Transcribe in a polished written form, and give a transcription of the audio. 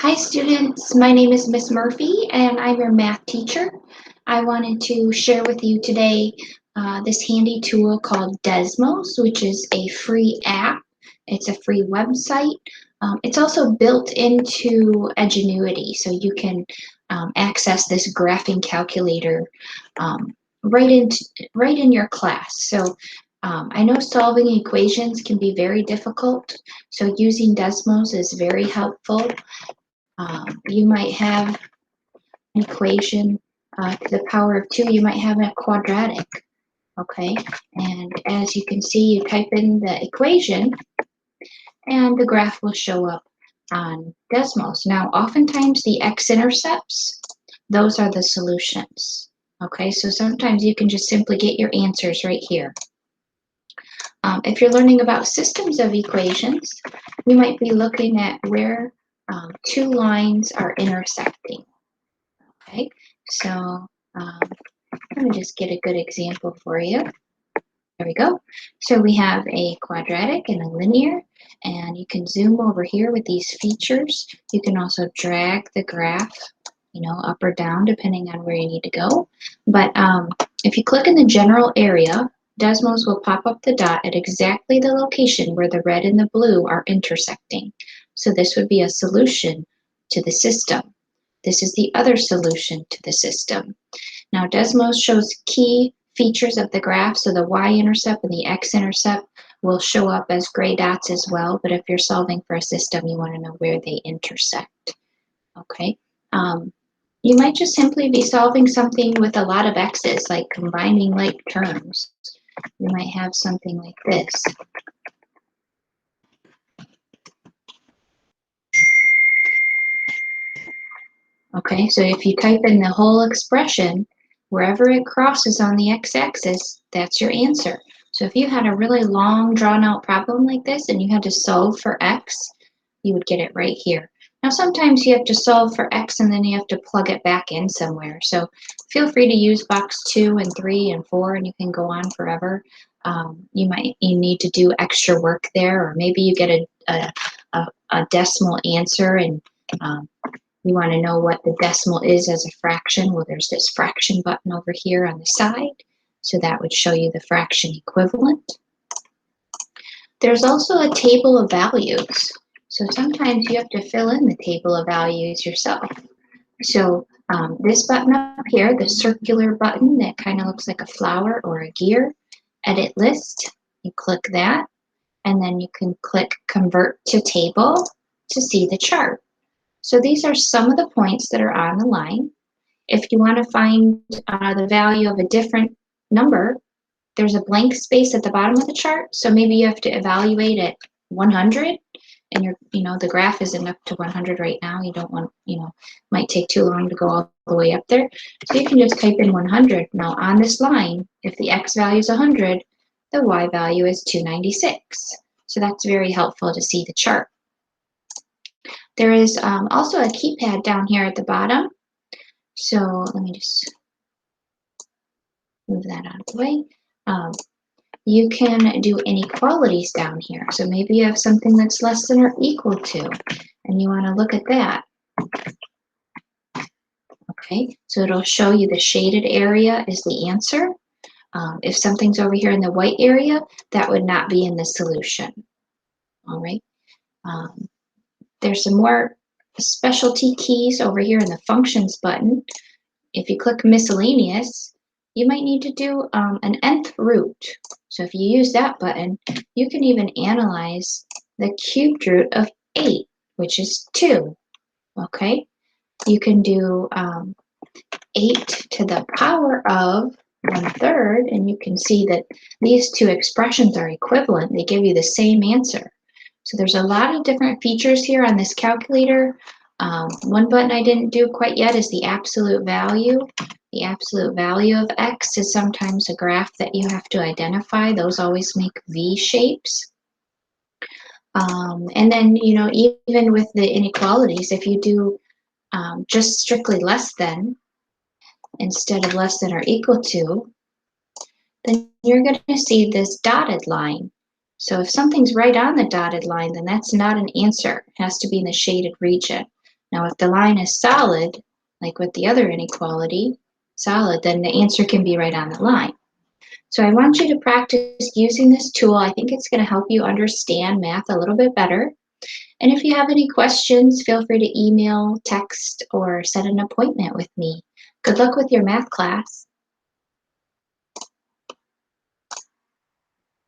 Hi students, my name is Miss Murphy and I'm your math teacher. I wanted to share with you today this handy tool called Desmos, which is a free app. It's a free website. It's also built into Edgenuity, so you can access this graphing calculator right in your class. So I know solving equations can be very difficult, so using Desmos is very helpful. You might have an equation to the power of 2. You might have a quadratic, okay? And as you can see, you type in the equation and the graph will show up on Desmos. Now, oftentimes the X-Intercepts, those are the solutions, okay? So sometimes you can just simply get your answers right here. If you're learning about systems of equations, you might be looking at where two lines are intersecting. Okay, so let me just get a good example for you. There we go. So we have a quadratic and a linear, and you can zoom over here with these features. You can also drag the graph, up or down depending on where you need to go. But if you click in the general area, Desmos will pop up the dot at exactly the location where the red and the blue are intersecting. So this would be a solution to the system. This is the other solution to the system. Now Desmos shows key features of the graph, so the y-intercept and the x-intercept will show up as gray dots as well, but if you're solving for a system, you want to know where they intersect. Okay. You might just simply be solving something with a lot of x's, like combining like terms. You might have something like this. Okay, so if you type in the whole expression, wherever it crosses on the x-axis, that's your answer. So if you had a really long, drawn-out problem like this and you had to solve for x, you would get it right here. Now sometimes you have to solve for x and then you have to plug it back in somewhere. So feel free to use box 2 and 3 and 4 and you can go on forever. You need to do extra work there, or maybe you get a decimal answer and you want to know what the decimal is as a fraction. Well, there's this fraction button over here on the side. So that would show you the fraction equivalent. There's also a table of values. So sometimes you have to fill in the table of values yourself. So this button up here, the circular button that kind of looks like a flower or a gear, edit list, you click that, and then you can click convert to table to see the chart. So these are some of the points that are on the line. If you want to find the value of a different number, there's a blank space at the bottom of the chart. So maybe you have to evaluate at 100 and the graph isn't up to 100 right now. You don't want, might take too long to go all the way up there. So you can just type in 100. Now on this line, if the X value is 100, the Y value is 296. So that's very helpful to see the chart. There is also a keypad down here at the bottom. So let me just move that out of the way. You can do inequalities down here. So maybe you have something that's less than or equal to, and you want to look at that. Okay, so it'll show you the shaded area is the answer. If something's over here in the white area, that would not be in the solution. All right. There's some more specialty keys over here in the functions button. If you click miscellaneous, you might need to do an nth root. So if you use that button, you can even analyze the cubed root of 8, which is 2. Okay, you can do 8 to the power of 1/3, and you can see that these two expressions are equivalent. They give you the same answer. So there's a lot of different features here on this calculator. One button I didn't do quite yet is the absolute value. The absolute value of X is sometimes a graph that you have to identify. Those always make V shapes. And then, even with the inequalities, if you do just strictly less than instead of less than or equal to, then you're going to see this dotted line. So if something's right on the dotted line, then that's not an answer. It has to be in the shaded region. Now, if the line is solid, like with the other inequality, solid, then the answer can be right on the line. So I want you to practice using this tool. I think it's going to help you understand math a little bit better. And if you have any questions, feel free to email, text, or set an appointment with me. Good luck with your math class.